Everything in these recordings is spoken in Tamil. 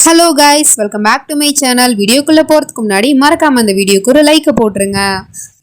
Hello guys, welcome back to my channel. வீடியோக்குள்ளே போகிறதுக்கு முன்னாடி மறக்காம அந்த வீடியோக்கு ஒரு லைக்கை போட்டுருங்க.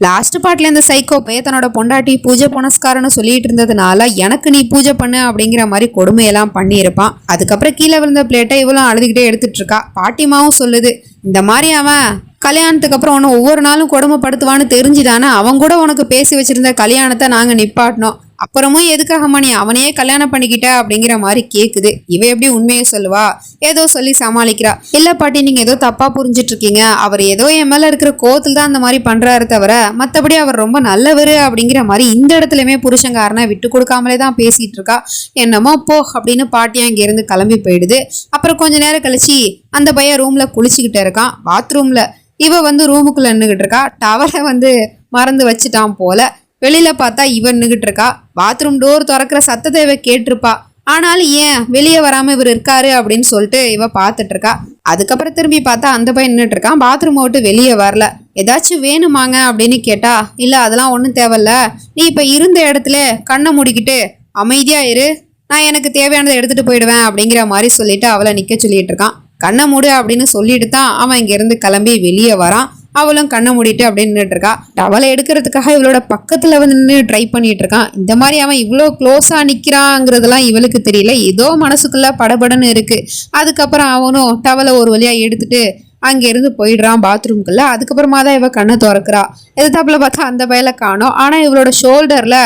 லாஸ்ட் பார்ட்ல இந்த சைக்கோ பையன் தன்னோட பொண்டாட்டி பூஜை புனஸ்காரன்னு சொல்லிட்டு இருந்ததுனால எனக்கு நீ பூஜை பண்ணு அப்படிங்கிற மாதிரி கொடுமையெல்லாம் பண்ணியிருப்பான். அதுக்கப்புறம் கீழே விழுந்த பிளேட்டை இவ்வளோ அழுதுகிட்டே எடுத்துட்டு இருக்கா. பாட்டிமாவும் சொல்லுது, இந்த மாதிரி அவன் கல்யாணத்துக்கு அப்புறம் உன்னை ஒவ்வொரு நாளும் கொடுமைப்படுத்துவான்னு தெரிஞ்சுதானே அவன் கூட உனக்கு பேசி வச்சிருந்த கல்யாணத்தை நாங்கள் நிப்பாட்டினோம். அப்புறமும் எதுக்காகம்மா நீ அவனையே கல்யாணம் பண்ணிக்கிட்ட அப்படிங்கிற மாதிரி கேக்குது. இவ எப்படி உண்மையை சொல்லுவா? ஏதோ சொல்லி சமாளிக்கிறா. இல்ல பாட்டி, நீங்க ஏதோ தப்பா புரிஞ்சிட்டு இருக்கீங்க. அவர் ஏதோ என் மேல இருக்கிற கோவத்தில் தான் அந்த மாதிரி பண்றாரு தவிர மற்றபடி அவர் ரொம்ப நல்லவர் அப்படிங்கிற மாதிரி இந்த இடத்துலயுமே புருஷங்காரனை விட்டு கொடுக்காமலே தான் பேசிட்டு இருக்கா. என்னமோ போ அப்படின்னு பாட்டி அங்க இருந்து கிளம்பி போயிடுது. அப்புறம் கொஞ்ச நேரம் கழிச்சு அந்த பையன் ரூம்ல குளிச்சுக்கிட்டு இருக்கான். பாத்ரூம்ல இவ ரூமுக்குள்ள நின்றுகிட்டு இருக்கா. டவலை மறந்து வச்சுட்டான் போல. வெளியில பார்த்தா இவன் நின்றுகிட்டு இருக்கா. பாத்ரூம் டோர் திறக்கிற சத்தத்தை இவ கேட்டிருப்பா. ஆனாலும் ஏன் வெளியே வராம இவர் இருக்காரு அப்படின்னு சொல்லிட்டு இவ பார்த்துட்டு இருக்கா. அதுக்கப்புறம் திரும்பி பார்த்தா அந்த பையன் நின்றுட்டு இருக்கான். பாத்ரூம் விட்டு வெளியே வரல. ஏதாச்சும் வேணுமாங்க அப்படின்னு கேட்டா, இல்ல அதெல்லாம் ஒன்றும் தேவையில்ல, நீ இப்ப இருந்த இடத்துல கண்ணை மூடிக்கிட்டு அமைதியா இரு, நான் எனக்கு தேவையானதை எடுத்துட்டு போயிடுவேன் அப்படிங்கிற மாதிரி சொல்லிட்டு அவளை நிக்க சொல்லிட்டு இருக்கான். கண்ணை மூடு அப்படின்னு சொல்லிட்டு தான் அவன் இங்க இருந்து கிளம்பி வெளியே வரான். அவளும் கண்ணை மூடிட்டு அப்படின்னு நின்றுட்டு இருக்கா. டவலை எடுக்கிறதுக்காக இவளோட பக்கத்துல நின்று ட்ரை பண்ணிட்டு இருக்கான். இந்த மாதிரி அவன் இவ்வளோ க்ளோஸா நிக்கிறாங்கிறதெல்லாம் இவளுக்கு தெரியல. ஏதோ மனசுக்குள்ள படபடன்னு இருக்கு. அதுக்கப்புறம் அவனும் டவலை ஒரு வழியா எடுத்துட்டு அங்கிருந்து போயிடுறான் பாத்ரூம்குள்ள. அதுக்கப்புறமா தான் இவ கண்ணை திறக்கிறா. எதிர்த்தாப்புல பார்த்தா அந்த பயலை காணோம். ஆனா இவளோட ஷோல்டர்ல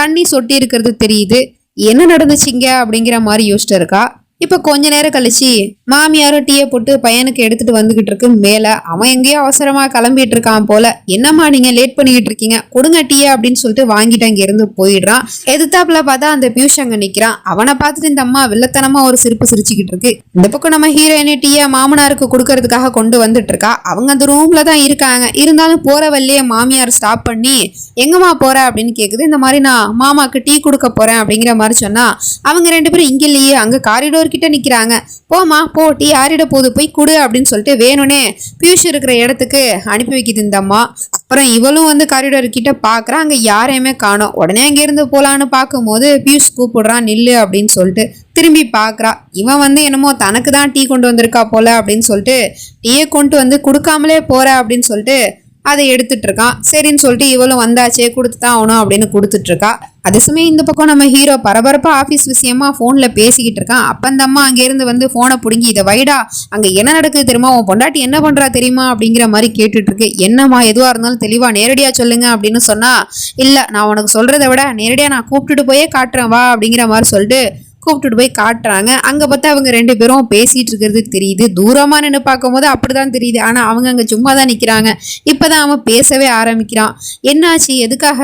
தண்ணி சொட்டி இருக்கிறது தெரியுது. என்ன நடந்துச்சுங்க அப்படிங்கிற மாதிரி யோசிச்சுட்டு இருக்கா. இப்ப கொஞ்ச நேரம் கழிச்சு மாமியாரும் டீயை போட்டு பையனுக்கு எடுத்துட்டு வந்துகிட்டு இருக்கு. மேல அவன் எங்கேயோ அவசரமா கிளம்பிட்டு இருக்கான் போல. என்னம்மா நீங்க லேட் பண்ணிக்கிட்டு இருக்கீங்க, கொடுங்க டீயை அப்படின்னு சொல்லிட்டு வாங்கிட்டு அங்க இருந்து போயிடுறான். எதிர்த்தாப்புல பார்த்தா அந்த பியூஷ் அங்க நிக்கிறான். அவனை பார்த்துட்டு இந்த அம்மா வில்லத்தனமா ஒரு சிரிப்பு சிரிச்சுக்கிட்டு இருக்கு. இந்த பக்கம் நம்ம ஹீரோயினி டீயை மாமனாருக்கு கொடுக்கறதுக்காக கொண்டு வந்துட்டு இருக்கா. அவங்க அந்த ரூம்ல தான் இருக்காங்க. இருந்தாலும் போற வழியே மாமியார் ஸ்டாப் பண்ணி எங்கம்மா போற அப்படின்னு கேக்குது. இந்த மாதிரி நான் மாமாக்கு டீ கொடுக்க போறேன் அப்படிங்கிற மாதிரி சொன்னா, அவங்க ரெண்டு பேரும் இங்க இல்லையே, அங்க காரிடோர் கிட்ட நிக்கிறாங்க. போமா போ, டீ ஆறிட போது, போய் குடு அப்படின்னு சொல்லிட்டு வேணும்னே பியூஷ் இருக்கிற இடத்துக்கு அனுப்பி வைக்குது இந்த அம்மா. அப்புறம் இவளும் காரிடோர் கிட்ட பாக்குறா. அங்க யாரையுமே காணோம். உடனே அங்க இருந்து போலான்னு பார்க்கும்போது பியூஷ் கூப்பிடுறான், நில்லு அப்படின்னு சொல்லிட்டு. திரும்பி பாக்குறா. இவன் என்னமோ தனக்கு தான் டீ கொண்டு வந்திருக்கா போல அப்படின்னு சொல்லிட்டு டீயை கொண்டு கொடுக்காமலே போற அப்படின்னு சொல்லிட்டு அதை எடுத்துட்டு இருக்கான். சரின்னு சொல்லிட்டு இவளும் வந்தாச்சே கொடுத்துதான் ஆகணும் அப்படின்னு கொடுத்துட்டு இருக்கா. அதே சமயம் இந்த பக்கம் நம்ம ஹீரோ பரபரப்பா ஆபீஸ் விஷயமா போன்ல பேசிக்கிட்டு இருக்கான். அப்ப அந்த அம்மா அங்க இருந்து போனை பிடுங்கி, இதை வைடா, அங்க என்ன நடக்குது தெரியுமா, உன் பொண்டாட்டி என்ன பண்றா தெரியுமா அப்படிங்கிற மாதிரி கேட்டுட்டு இருக்கு. என்னம்மா, எதுவா இருந்தாலும் தெளிவா நேரடியா சொல்லுங்க அப்படின்னு சொன்னா, இல்ல நான் உனக்கு சொல்றதை விட நேரடியா நான் கூப்பிட்டுட்டு போயே காட்டுறேன் வா அப்படிங்கிற மாதிரி சொல்லிட்டு கூப்பிட்டுட்டு போய் காட்டுறாங்க. அங்க பார்த்தா அவங்க ரெண்டு பேரும் பேசிட்டு இருக்கிறது தெரியுது. தூரமா நின்று பார்க்கும் போது அப்படிதான் தெரியுது. ஆனா அவங்க அங்க சும்மா தான் நிக்கிறாங்க. இப்பதான் அவன் பேசவே ஆரம்பிக்கிறான். என்னாச்சு, எதுக்காக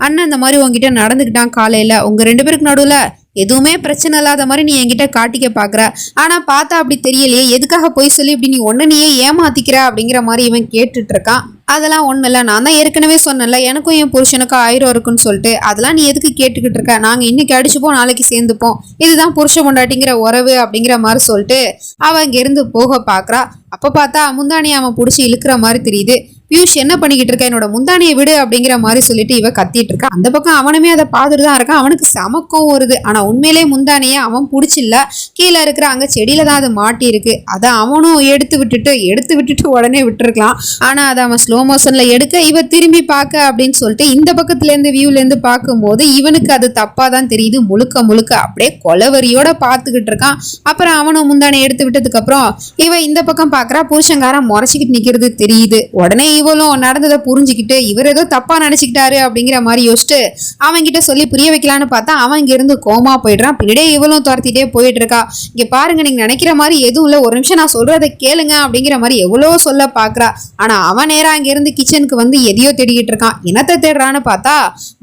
அண்ணன் இந்த மாதிரி உங்ககிட்ட நடந்துக்கிட்டான் காலையில, உங்க ரெண்டு பேருக்கு நடுவுல எதுவுமே பிரச்சனை இல்லாத மாதிரி நீ என்கிட்ட காட்டிக்க பாக்குற, ஆனா பார்த்தா அப்படி தெரியலையே, எதுக்காக போய் சொல்லி இப்படி நீ ஒன்னு நீயே ஏமாத்திக்கிற அப்படிங்கிற மாதிரி இவன் கேட்டுட்டு இருக்கான். அதெல்லாம் ஒண்ணு இல்ல, நான் தான் ஏற்கனவே சொன்னேன்ல எனக்கும் என் புருஷனுக்கும் 1000 இருக்குன்னு சொல்லிட்டு, அதெல்லாம் நீ எதுக்கு கேட்டுக்கிட்டு இருக்க, நாங்க இன்னைக்கு அடிச்சுப்போம் நாளைக்கு சேர்ந்துப்போம், இதுதான் புருஷ பொண்டாட்டிங்கிற உறவு அப்படிங்கிற மாதிரி சொல்லிட்டு அவன் இங்க இருந்து போக பாக்குறா. அப்ப பார்த்தா முந்தானி அவன் புடிச்சு இழுக்கிற மாதிரி தெரியுது. பியூஷ் என்ன பண்ணிக்கிட்டு இருக்க, என்னோட முந்தானியை விடு அப்படிங்கிற மாதிரி சொல்லிட்டு இவ கத்திட்டு இருக்கா. அந்த பக்கம் அவனுமே அதை பார்த்துட்டு தான் இருக்கான். அவனுக்கு சமக்கம் வருது. ஆனா உண்மையிலே முந்தானியை அவன் பிடிச்சில்ல, கீழே இருக்கிற அங்க செடியில தான் அது மாட்டி இருக்கு. அதை அவனும் எடுத்து விட்டுட்டு உடனே விட்டுருக்கலாம். ஆனா அதை அவன் ஸ்லோ மோஷன்ல எடுக்க இவ திரும்பி பார்க்க அப்படின்னு சொல்லிட்டு இந்த பக்கத்துல இருந்து வியூல இருந்து பார்க்கும்போது இவனுக்கு அது தப்பா தான் தெரியுது. முழுக்க அப்படியே கொலவரியோட பார்த்துக்கிட்டு இருக்கான். அப்புறம் அவனும் முந்தானை எடுத்து விட்டதுக்கு அப்புறம் இவ இந்த பக்கம் பாக்குறா. புருஷங்காரன் முறைச்சிக்கிட்டு நிக்கிறது தெரியுது. உடனே இவளும் நடந்ததை புரிஞ்சுக்கிட்டு இவர் ஏதோ தப்பா நினைச்சுக்கிட்டாரு அப்படிங்கிற மாதிரி யோசிச்சுட்டு அவன்கிட்ட சொல்லி புரிய வைக்கலான்னு பார்த்தா அவன் இங்க இருந்து கோமா போயிடுறான். பின்னாடியே இவளும் துரத்திட்டே போயிட்டு இருக்கா. இங்க பாருங்க, நீங்க நினைக்கிற மாதிரி எதுவும் இல்ல, ஒரு நிமிஷம் நான் சொல்றதை கேளுங்க அப்படிங்கிற மாதிரி எவ்வளவோ சொல்ல பாக்குறா. ஆனா அவன் நேரா அங்க இருந்து கிச்சனுக்கு எதையோ தேடிக்கிட்டு இருக்கான். என்னத்தை தேடுறான்னு பார்த்தா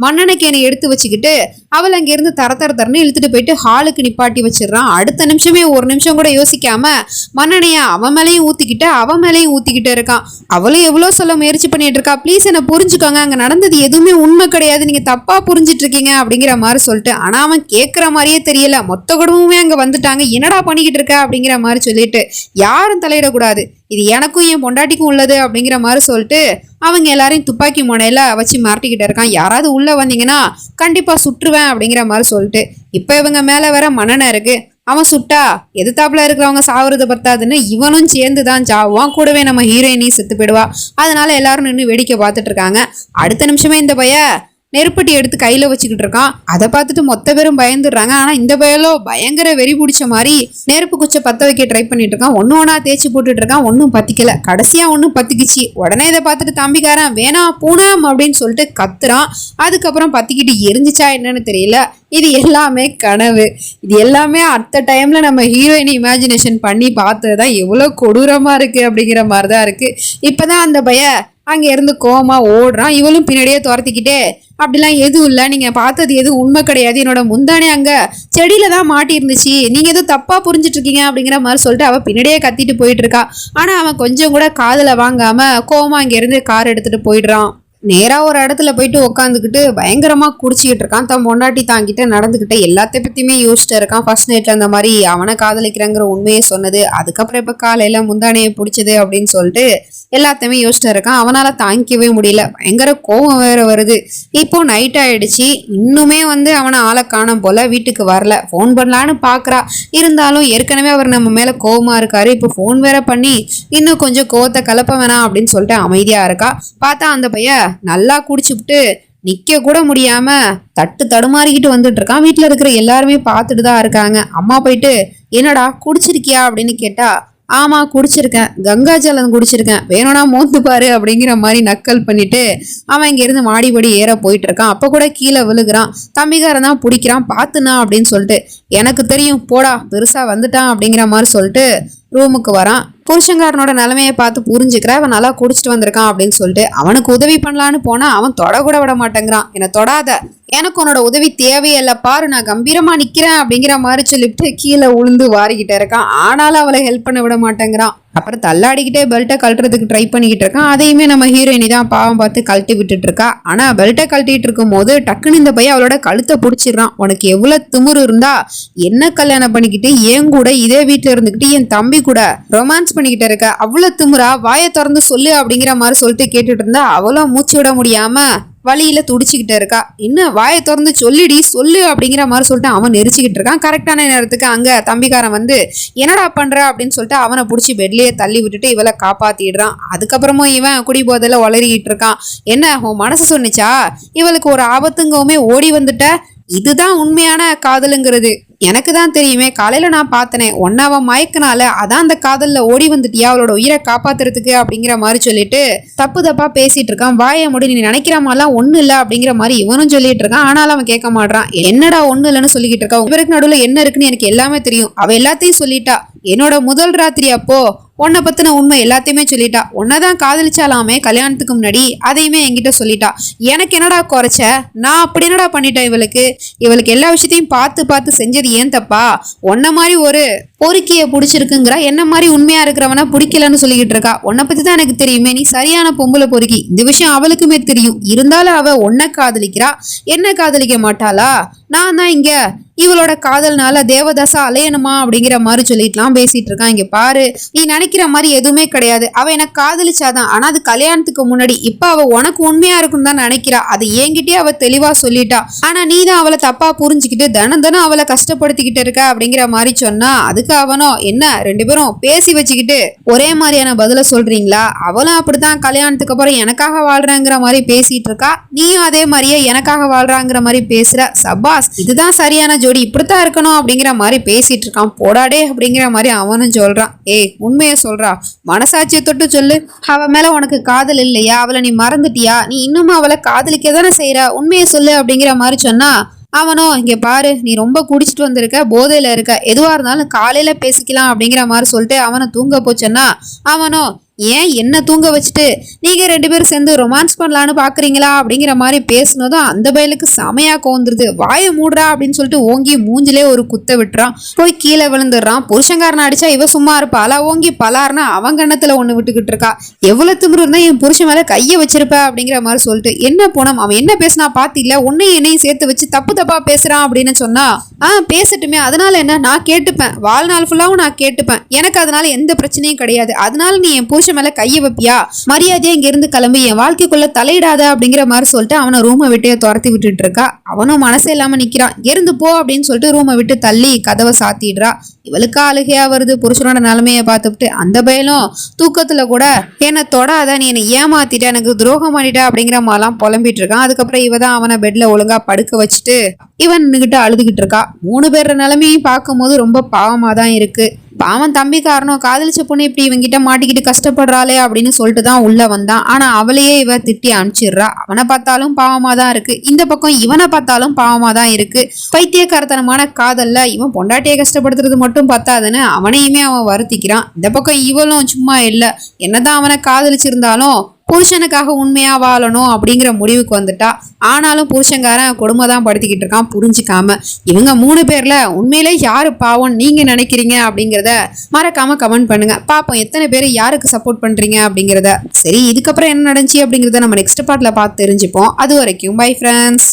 மண்ணெண்ணெய்க்கு என்னை எடுத்து வச்சுக்கிட்டு அவள் அங்க இருந்து தரன்னு இழுத்துட்டு போயிட்டு ஹாலுக்கு நிப்பாட்டி வச்சிடறான். அடுத்த நிமிஷமே ஒரு நிமிஷம் கூட யோசிக்காம மண்ணெண்ணைய அவன் மேலையும் ஊத்திக்கிட்டு இருக்கான். அவளும் எவ்வளவு சொல்ல முயற்சி பண்ணிட்டு இருக்கா. ப்ளீஸ் என்ன புரிஞ்சுக்கோங்க, அங்க நடந்தது எதுவுமே உண்மை கிடையாது, நீங்க தப்பா புரிஞ்சிட்டு இருக்கீங்க அப்படிங்கிற மாதிரி சொல்லிட்டு. ஆனா அவன் கேட்கிற மாதிரியே தெரியல. மொத்த குடும்பமே அங்க வந்துட்டாங்க, என்னடா பண்ணிக்கிட்டு இருக்க அப்படிங்கிற மாதிரி சொல்லிட்டு, யாரும் தலையிடக்கூடாது, இது எனக்கும் என் பொண்டாட்டிக்கும் உள்ளது அப்படிங்கிற மாதிரி சொல்லிட்டு அவங்க எல்லாரையும் துப்பாக்கி முனையில வச்சு மாட்டிக்கிட்டு இருக்கான். யாராவது உள்ள வந்தீங்கன்னா கண்டிப்பா சுற்றுவேன் அப்படிங்கிற மாதிரி சொல்லிட்டு. இப்ப இவங்க மேல வேற மண்ணெண்ணெய் இருக்கு. அவன் சுட்டா எதிர்த்தாப்புல இருக்கிறவங்க சாவுறது பத்தாதுன்னு இவனும் சேர்ந்து தான் சாவான். கூடவே நம்ம ஹீரோயினி செத்து போயிடுவா. அதனால எல்லாரும் நின்று வேடிக்கை பார்த்துட்டு இருக்காங்க. அடுத்த நிமிஷமே இந்த பைய நெருப்பட்டி எடுத்து கையில வச்சுக்கிட்டு இருக்கான். அதை பார்த்துட்டு மொத்த பேரும் பயந்துடுறாங்க. ஆனா இந்த பயலோ பயங்கர வெறி பிடிச்ச மாதிரி நெருப்பு குச்சை பத்த வைக்க ட்ரை பண்ணிட்டு இருக்கான். ஒன்னா தேய்ச்சி போட்டுட்டு இருக்கான். ஒன்னும் பத்திக்கல. கடைசியா ஒன்னும் பத்திக்கிச்சு. உடனே இதை பார்த்துட்டு தம்பிக்காரன் வேணா பூனம் அப்படின்னு சொல்லிட்டு கத்துறான். அதுக்கப்புறம் பத்திக்கிட்டு எரிஞ்சிச்சா என்னன்னு தெரியல. இது எல்லாமே கனவு. இது எல்லாமே அத்த டைம்ல நம்ம ஹீரோயின் இமேஜினேஷன் பண்ணி பார்த்ததுதான் எவ்வளவு கொடூரமா இருக்கு அப்படிங்கிற மாதிரிதான் இருக்கு. இப்பதான் அந்த பய அங்க இருந்து கோமா ஓடுறான். இவளும் பின்னாடியே துரத்திக்கிட்டே அப்படிலாம் எதுவும் இல்லை, நீங்க பார்த்தது எதுவும் உண்மை கிடையாது, என்னோட முந்தானே அங்க செடியில தான் மாட்டி இருந்துச்சு, நீங்க எதுவும் தப்பா புரிஞ்சுட்டு இருக்கீங்க அப்படிங்கிற மாதிரி சொல்லிட்டு அவ பின்னாடியே கத்திட்டு போயிட்டு இருக்கா. ஆனா அவன் கொஞ்சம் கூட காதுல வாங்காம கோமா அங்க இருந்து கார் எடுத்துட்டு போயிடுறான். நேரா ஒரு இடத்துல போயிட்டு உட்காந்துக்கிட்டு பயங்கரமா குடிச்சிக்கிட்டு இருக்கான். தன் பொண்டாட்டி தாங்கிட்ட நடந்துக்கிட்ட எல்லாத்த பத்தியுமே யோசிச்சுட்டு இருக்கான். ஃபர்ஸ்ட் நைட்ல அந்த மாதிரி அவனை காதலிக்கிறங்கிற உண்மையை சொன்னது, அதுக்கப்புறம் இப்ப காலையில முந்தானையை பிடிச்சது அப்படின்னு சொல்லிட்டு எல்லாத்தையுமே யோசிச்சுட்டு இருக்கான். அவனால தாங்கிக்கவே முடியல. பயங்கர கோவம் வேற வருது. இப்போ நைட் ஆயிடுச்சு. இன்னுமே அவனை ஆளை காணோம் போல. வீட்டுக்கு வரல. ஃபோன் பண்ணலான்னு பாக்குறா. இருந்தாலும் ஏற்கனவே அவர் நம்ம மேல கோவமா இருக்காரு. இப்போ ஃபோன் வேற பண்ணி இன்னும் கொஞ்சம் கோவத்தை கலப்ப வேணாம் அப்படின்னு சொல்லிட்டு அமைதியா இருக்கா. பார்த்தா அந்த பையன் நல்லா குடிச்சுட்டு நிக்க கூட முடியாம தட்டு தடுமாறிக்கிட்டு வந்துட்டு இருக்கான். வீட்டுல இருக்கிற எல்லாருமே பார்த்துட்டு தான் இருக்காங்க. அம்மா போயிட்டு என்னடா குடிச்சிருக்கியா அப்படின்னு கேட்டா, ஆமா குடிச்சிருக்கேன், கங்கா ஜலம் குடிச்சிருக்கேன், வேணும்னா மோந்து பாரு அப்படிங்கிற மாதிரி நக்கல் பண்ணிட்டு அவன் இங்க இருந்து மாடிபடி ஏற போயிட்டு இருக்கான். அப்ப கூட கீழே விழுகிறான். தம்பிக்காரன் தான் பிடிக்கிறான், பாத்துனா அப்படின்னு சொல்லிட்டு. எனக்கு தெரியும் போடா, பெருசா வந்துட்டான் அப்படிங்கிற மாதிரி சொல்லிட்டு ரூமுக்கு வரான். புருஷங்காரனோட நிலைமையை பார்த்து புரிஞ்சுக்கிற அவன் நல்லா குடிச்சிட்டு வந்திருக்கான் அப்படின்னு சொல்லிட்டு அவனுக்கு உதவி பண்ணலான்னு போனா அவன் தொட கூட விட மாட்டேங்கிறான். என்னை தொடாத, எனக்கு உன்னோட உதவி தேவையில்லை பாரு, நான் கம்பீரமா நிக்கிறேன் அப்படிங்கிற மாதிரி சொல்லிட்டு கீழே உளுந்து வாரிக்கிட்டே இருக்கான். ஆனாலும் அவளை ஹெல்ப் பண்ண விட மாட்டேங்கிறான். அப்புறம் தள்ளாடிக்கிட்டே பெல்ட்டை கழட்டுறதுக்கு ட்ரை பண்ணிக்கிட்டு இருக்கான். அதையுமே நம்ம ஹீரோயினி தான் பாவம் பார்த்து கழட்டி விட்டுட்டு இருக்கா. ஆனா பெல்ட்டை கழட்டிட்டு இருக்கும் போது டக்குன்னு இந்த பையன் அவளோட கழுத்தை பிடிச்சிடுறான். உனக்கு எவ்வளவு திமிரு இருந்தா என்ன கல்யாணம் பண்ணிக்கிட்டு என் கூட இதே வீட்டுல இருந்துகிட்டு என் தம்பி கூட ரொமான்ஸ் பண்ணிக்கிட்டு இருக்க, அவ்வளவு திமிரா, வாயை திறந்து சொல்லு அப்படிங்கிற மாதிரி சொல்லிட்டு கேட்டுட்டு இருந்தா அவளும் மூச்சு விட முடியாம வழியில துடிச்சுக்கிட்டு இருக்கா. இன்னும் வாயை திறந்து சொல்லிடி சொல்லு அப்படிங்கிற மாதிரி சொல்லிட்டு அவன் நெரிச்சிக்கிட்டு இருக்கான். கரெக்டான நேரத்துக்கு அங்க தம்பிக்காரன் என்னடா பண்ற அப்படின்னு சொல்லிட்டு அவனை பிடிச்சி பெட்லயே தள்ளி விட்டுட்டு இவளை காப்பாத்திடுறான். அதுக்கப்புறமும் இவன் குடி போதையில வளரிக்கிட்டு இருக்கான். என்ன உன் மனசு சொன்னிச்சா, இவளுக்கு ஒரு ஆபத்துங்கவுமே ஓடி வந்துட்ட, இதுதான் உண்மையான காதலுங்கிறது எனக்கு தான் தெரியுமே, காலையில நான் பார்த்தனே ஒன்னு அவன் மயக்கனால, அதான் அந்த காதல்ல ஓடி வந்துட்டியா அவளோட உயிரை காப்பாத்துறதுக்கு அப்படிங்கிற மாதிரி சொல்லிட்டு தப்பு தப்பா பேசிட்டு இருக்கான். வாயை முடி, நீ நினைக்கிற மாதிரிலாம் ஒண்ணு இல்ல அப்படிங்கிற மாதிரி இவனும் சொல்லிட்டு இருக்கான். ஆனாலும் அவன் கேட்க மாட்டான். என்னடா ஒண்ணு இல்லைன்னு சொல்லிக்கிட்டு இருக்கான், இவருக்கு நடுவுல என்ன இருக்குன்னு எனக்கு எல்லாமே தெரியும், அவ எல்லாத்தையும் சொல்லிட்டா, என்னோட முதல் ராத்திரி அப்போ உன்னை பத்தின உண்மை எல்லாத்தையுமே சொல்லிட்டா, உன்னதான் காதலிச்சாலாமே கல்யாணத்துக்கு முன்னாடி, அதையுமே என்கிட்ட சொல்லிட்டா. எனக்கு என்னடா குறைச்ச, நான் அப்படி என்னடா பண்ணிட்டேன் இவளுக்கு எல்லா விஷயத்தையும் பார்த்து பார்த்து செஞ்சது ஏன் தப்பா, உன்ன மாதிரி ஒரு பொறுக்கிய பிடிச்சிருக்குங்கிறா, என்ன மாதிரி உண்மையா இருக்கிறவனா பிடிக்கலன்னு சொல்லிக்கிட்டு இருக்கா. உன்னை பத்தி தான் எனக்கு தெரியுமே, நீ சரியான பொம்பளை பொறுக்கி, இந்த விஷயம் அவளுக்குமே தெரியும், இருந்தாலும் அவ உன்னை காதலிக்கிறா, என்ன காதலிக்க மாட்டாளா, நான் தான் இங்க இவளோட காதல்னால தேவதாசா அலையணுமா அப்படிங்கிற மாதிரி சொல்லிட்டுலாம் பேசிட்டு இருக்கான். இங்க பாரு, நீ நினைக்கிற மாதிரி எதுவுமே கிடையாது, அவ எனக்கு காதலிச்சாதான், ஆனா அது கல்யாணத்துக்கு முன்னாடி, இப்ப அவ உனக்கு உண்மையா இருக்குன்னு தான் நினைக்கிறா, அது என்கிட்டயே அவ தெளிவா சொல்லிட்டா, ஆனா நீ தான் அவளை தப்பா புரிஞ்சுக்கிட்டு தினம் தினம் அவளை கஷ்டப்படுத்திக்கிட்டு இருக்க அப்படிங்கிற மாதிரி சொன்னா, அதுக்கு அவனோ என்ன ரெண்டு பேரும் பேசி வச்சுக்கிட்டு ஒரே மாதிரியான பதில சொல்றீங்களா, அவளும் அப்படித்தான் கல்யாணத்துக்கு அப்புறம் எனக்காக வாழ்றாங்கிற மாதிரி பேசிட்டு இருக்கா, நீயும் அதே மாதிரியே எனக்காக வாழ்றாங்கிற மாதிரி பேசுற, சபாஸ், இதுதான் சரியான ஜோடி, இப்படித்தான் இருக்கணும் அப்படிங்கிற மாதிரி பேசிட்டு இருக்கான். போடாடே அப்படிங்கிற மாதிரி அவனும் சொல்றான். ஏய் உண்மையை சொல்றா, மனசாட்சியை தொட்டு சொல்லு, அவ மேல உனக்கு காதல் இல்லையா, அவளை நீ மறந்துட்டியா, நீ இன்னும் அவளை காதலிக்க தானே செய்யற, உண்மையை சொல்லு அப்படிங்கிற மாதிரி சொன்னா அவனோ, இங்க பாரு, நீ ரொம்ப குடிச்சிட்டு வந்திருக்க, போதையில இருக்க, எதுவா இருந்தாலும் காலையில பேசிக்கலாம் அப்படிங்கிற மாதிரி சொல்லிட்டு அவனை தூங்க போச்சன்னா, அவனோ ஏன் என்ன தூங்க வச்சுட்டு நீங்க ரெண்டு பேரும் சேர்ந்து ரொமான்ஸ் பண்ணலான்னு பாக்குறீங்களா அப்படிங்கிற மாதிரி பேசினதும் அந்த பயலுக்கு செமையா கோந்துருது. வாயை மூடுறா அப்படின்னு சொல்லிட்டு ஓங்கி மூஞ்சிலே ஒரு குத்த விட்டுறான். போய் கீழே விழுந்துடுறான். புருஷங்காரனை அடிச்சா இவ சும்மா இருப்பாளா, ஓங்கி பலார்னா அவன் கண்ணத்துல ஒண்ணு விட்டுக்கிட்டு இருக்கா. எவ்வளவு திமிரு இருந்தா என் புருஷன் மேல கையை வச்சிருப்ப அப்படிங்கிற மாதிரி சொல்லிட்டு, என்ன போனோம், அவன் என்ன பேசினா பாத்தில, உன்னையும் என்னையும் சேர்த்து வச்சு தப்பு தப்பா பேசுறான் அப்படின்னு சொன்னா, பேசட்டுமே, அதனால என்ன, நான் கேட்டுப்பேன், வாழ்நாள் ஃபுல்லாவும் நான் கேட்டுப்பேன், எனக்கு அதனால எந்த பிரச்சனையும் கிடையாது, அதனால நீ என் புருஷன் மேல கைய வைப்பியா, மரியாதையா இங்க இருந்து கிளம்பி, என் வாழ்க்கைக்குள்ள தலையிடாத அப்படிங்கிற மாதிரி சொல்லிட்டு அவனை ரூமை விட்டு துரத்தி விட்டுட்டு இருக்கா. அவனும் மனசே இல்லாம நிக்கிறான். இருந்து போ அப்படின்னு சொல்லிட்டு ரூமை விட்டு தள்ளி கதவை சாத்திடுறா. இவளுக்கு அழுகையா வருது புருஷனோட நிலைமைய பார்த்துட்டு. அந்த பயலும் தூக்கத்துல கூட என்னை தொடாத, நீ என்னை ஏமாத்திட்ட, எனக்கு துரோகம் பண்ணிட்ட அப்படிங்கிற மாதிரிலாம் புலம்பிட்டு இருக்கான். அதுக்கப்புறம் இவதான் அவனை பெட்ல ஒழுங்கா படுக்க வச்சுட்டு இவன் நின்னுகிட்டு அழுதுகிட்டு இருக்கா. 3 பேர் நிலைமையும் பார்க்கும்போது ரொம்ப பாவமா தான் இருக்கு. பாவன் தம்பி காரணம் காதலிச்ச பொண்ணு இப்படி இவங்கிட்ட மாட்டிக்கிட்டு கஷ்டப்படுறாளே அப்படின்னு சொல்லிட்டு தான் உள்ள வந்தான். ஆனா அவளையே இவ திட்டி அனுப்பிச்சிடுறா. அவனை பார்த்தாலும் பாவமா தான் இருக்கு, இந்த பக்கம் இவனை பார்த்தாலும் பாவமா தான் இருக்கு. பைத்தியக்காரத்தனமான காதல்ல இவன் பொண்டாட்டியை கஷ்டப்படுத்துறது மட்டும் பத்தாதுன்னு அவனையுமே அவன் வருத்திக்கிறான். இந்த பக்கம் இவளும் சும்மா இல்லை, என்னதான் அவனை காதலிச்சிருந்தாலும் புருஷனுக்காக உண்மையா வாழணும் அப்படிங்கிற முடிவுக்கு வந்துட்டா. ஆனாலும் புருஷன்காரன் கொடுமை தான் படுத்திக்கிட்டு இருக்கான் புரிஞ்சுக்காம. இவங்க 3 பேர்ல உண்மையிலே யாரு பாவம் நீங்க நினைக்கிறீங்க அப்படிங்கிறத மறக்காம கமெண்ட் பண்ணுங்க. பாப்போம் எத்தனை பேர் யாருக்கு சப்போர்ட் பண்றீங்க அப்படிங்கிறத. சரி, இதுக்கப்புறம் என்ன நடந்துச்சு அப்படிங்கிறத நம்ம நெக்ஸ்ட் பார்ட்ல பார்த்து தெரிஞ்சுப்போம். அது வரைக்கும் பை ஃப்ரெண்ட்ஸ்.